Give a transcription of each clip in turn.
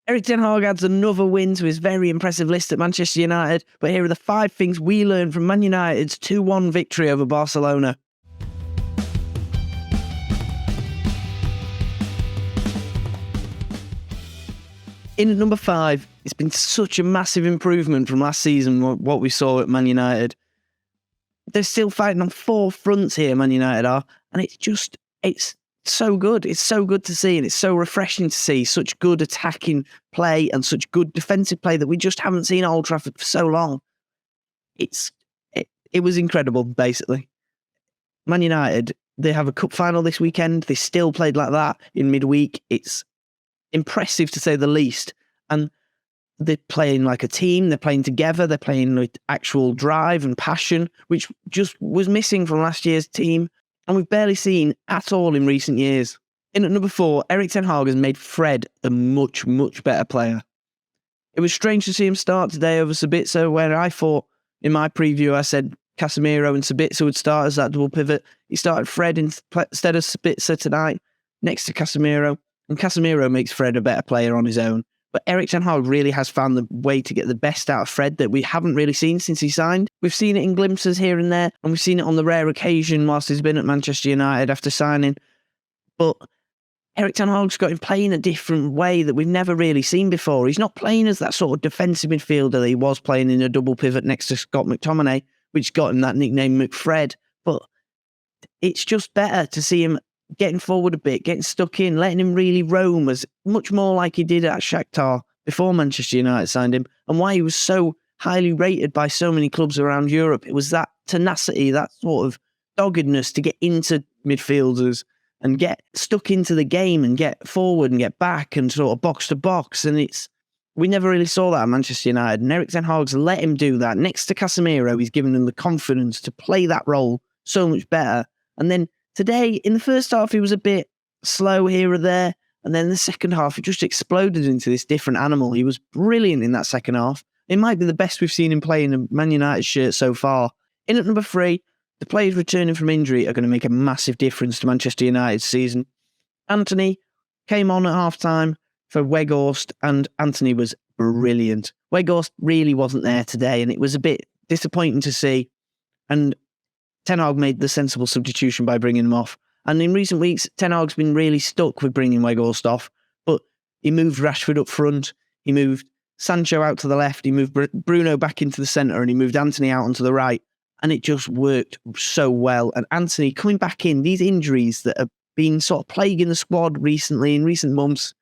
Erik ten Hag adds another win to his very impressive list at Manchester United, but here are the 5 things we learned from Man United's 2-1 victory over Barcelona. In at number 5, it's been such a massive improvement from last season, what we saw at Man United. They're still fighting on 4 fronts here, Man United are, and it's so good. It's so good to see, and it's so refreshing to see such good attacking play and such good defensive play that we just haven't seen at Old Trafford for so long. It was incredible, basically. Man United, they have a cup final this weekend. They still played like that in midweek. It's impressive to say the least. And they're playing like a team. They're playing together. They're playing with actual drive and passion, which just was missing from last year's team. And we've barely seen at all in recent years. In at number 4, Erik ten Hag has made Fred a much, much better player. It was strange to see him start today over Sabitzer, where I thought in my preview I said Casemiro and Sabitzer would start as that double pivot. He started Fred instead of Sabitzer tonight, next to Casemiro. And Casemiro makes Fred a better player on his own. But Erik ten Hag really has found the way to get the best out of Fred that we haven't really seen since he signed. We've seen it in glimpses here and there, and we've seen it on the rare occasion whilst he's been at Manchester United after signing. But Erik ten Hag's got him playing a different way that we've never really seen before. He's not playing as that sort of defensive midfielder that he was playing in a double pivot next to Scott McTominay, which got him that nickname McFred. But it's just better to see him getting forward a bit, getting stuck in, letting him really roam as much more like he did at Shakhtar before Manchester United signed him, and why he was so highly rated by so many clubs around Europe. It was that tenacity, that sort of doggedness to get into midfielders and get stuck into the game and get forward and get back and sort of box to box. And we never really saw that at Manchester United. And Erik ten Hag's let him do that. Next to Casemiro, he's given him the confidence to play that role so much better. And then today, in the first half, he was a bit slow here or there. And then in the second half, he just exploded into this different animal. He was brilliant in that second half. It might be the best we've seen him play in a Man United shirt so far. In at number 3, the players returning from injury are going to make a massive difference to Manchester United's season. Antony came on at half-time for Weghorst, and Antony was brilliant. Weghorst really wasn't there today, and it was a bit disappointing to see. And Ten Hag made the sensible substitution by bringing him off. And in recent weeks, Ten Hag's been really stuck with bringing Weghorst off, but he moved Rashford up front, he moved Sancho out to the left, he moved Bruno back into the centre, and he moved Antony out onto the right. And it just worked so well. And Antony coming back in, these injuries that have been sort of plaguing the squad recently, in recent months,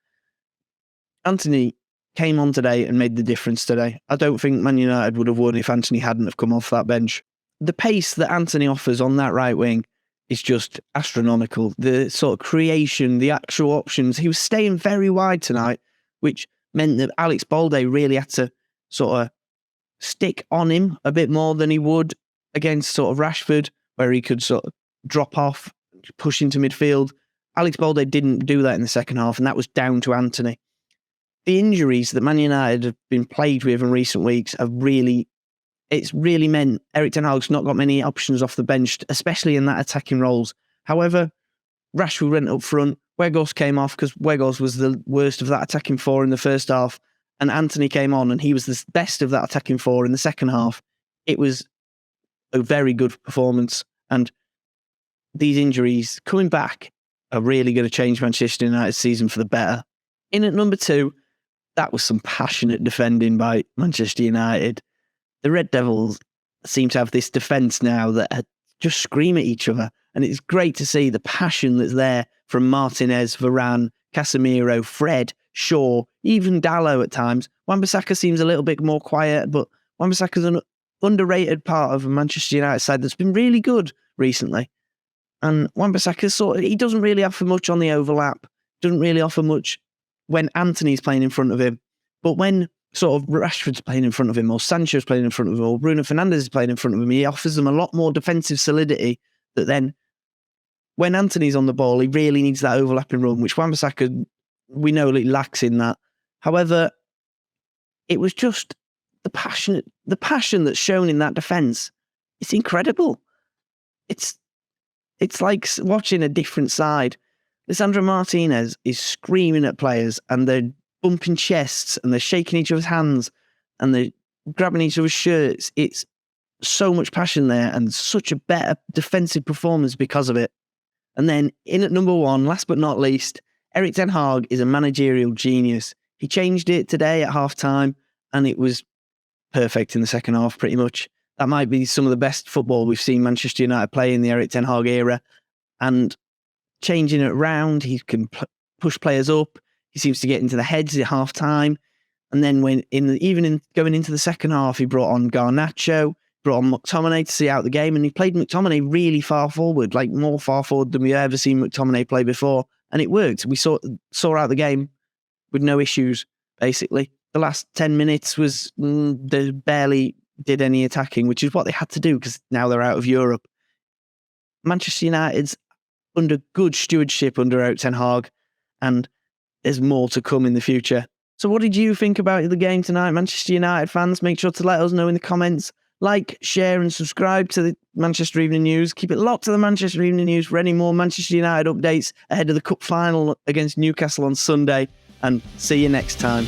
Antony came on today and made the difference today. I don't think Man United would have won if Antony hadn't have come off that bench. The pace that Antony offers on that right wing is just astronomical. The sort of creation, the actual options. He was staying very wide tonight, which meant that Alex Balde really had to sort of stick on him a bit more than he would against sort of Rashford, where he could sort of drop off, push into midfield. Alex Balde didn't do that in the second half, and that was down to Antony. The injuries that Man United have been plagued with in recent weeks have really meant Erik ten Hag's not got many options off the bench, especially in that attacking roles. However, Rashford went up front, Weghorst came off because Weghorst was the worst of that attacking four in the first half, and Antony came on and he was the best of that attacking four in the second half. It was a very good performance, and these injuries coming back are really going to change Manchester United's season for the better. In at number 2, that was some passionate defending by Manchester United. The Red Devils seem to have this defence now that just scream at each other, and it's great to see the passion that's there from Martinez, Varane, Casemiro, Fred, Shaw, even Dalot at times. Wan-Bissaka seems a little bit more quiet, but Wan-Bissaka's an underrated part of a Manchester United side that's been really good recently. And Wan-Bissaka he doesn't really offer much on the overlap, doesn't really offer much when Antony's playing in front of him. But when sort of Rashford's playing in front of him, or Sancho's playing in front of him, or Bruno Fernandes is playing in front of him, he offers them a lot more defensive solidity that then, when Antony's on the ball, he really needs that overlapping run, which Wan-Bissaka, we know, lacks in that. However, it was just the passion that's shown in that defence. It's incredible. It's like watching a different side. Lisandro Martinez is screaming at players, and they're bumping chests and they're shaking each other's hands and they're grabbing each other's shirts. It's so much passion there and such a better defensive performance because of it. And then in at number 1, last but not least, Erik ten Hag is a managerial genius. He changed it today at half-time and it was perfect in the second half, pretty much. That might be some of the best football we've seen Manchester United play in the Erik ten Hag era. And changing it around, he can push players up. He seems to get into the heads at half-time. And then going into the second half, he brought on Garnacho, brought on McTominay to see out the game, and he played McTominay really far forward, like more far forward than we've ever seen McTominay play before. And it worked. We saw out the game with no issues, basically. The last 10 minutes was, they barely did any attacking, which is what they had to do because now they're out of Europe. Manchester United's under good stewardship under Erik ten Hag, and there's more to come in the future. So what did you think about the game tonight, Manchester United fans? Make sure to let us know in the comments. Like, share and subscribe to the Manchester Evening News. Keep it locked to the Manchester Evening News for any more Manchester United updates ahead of the Cup final against Newcastle on Sunday. And see you next time.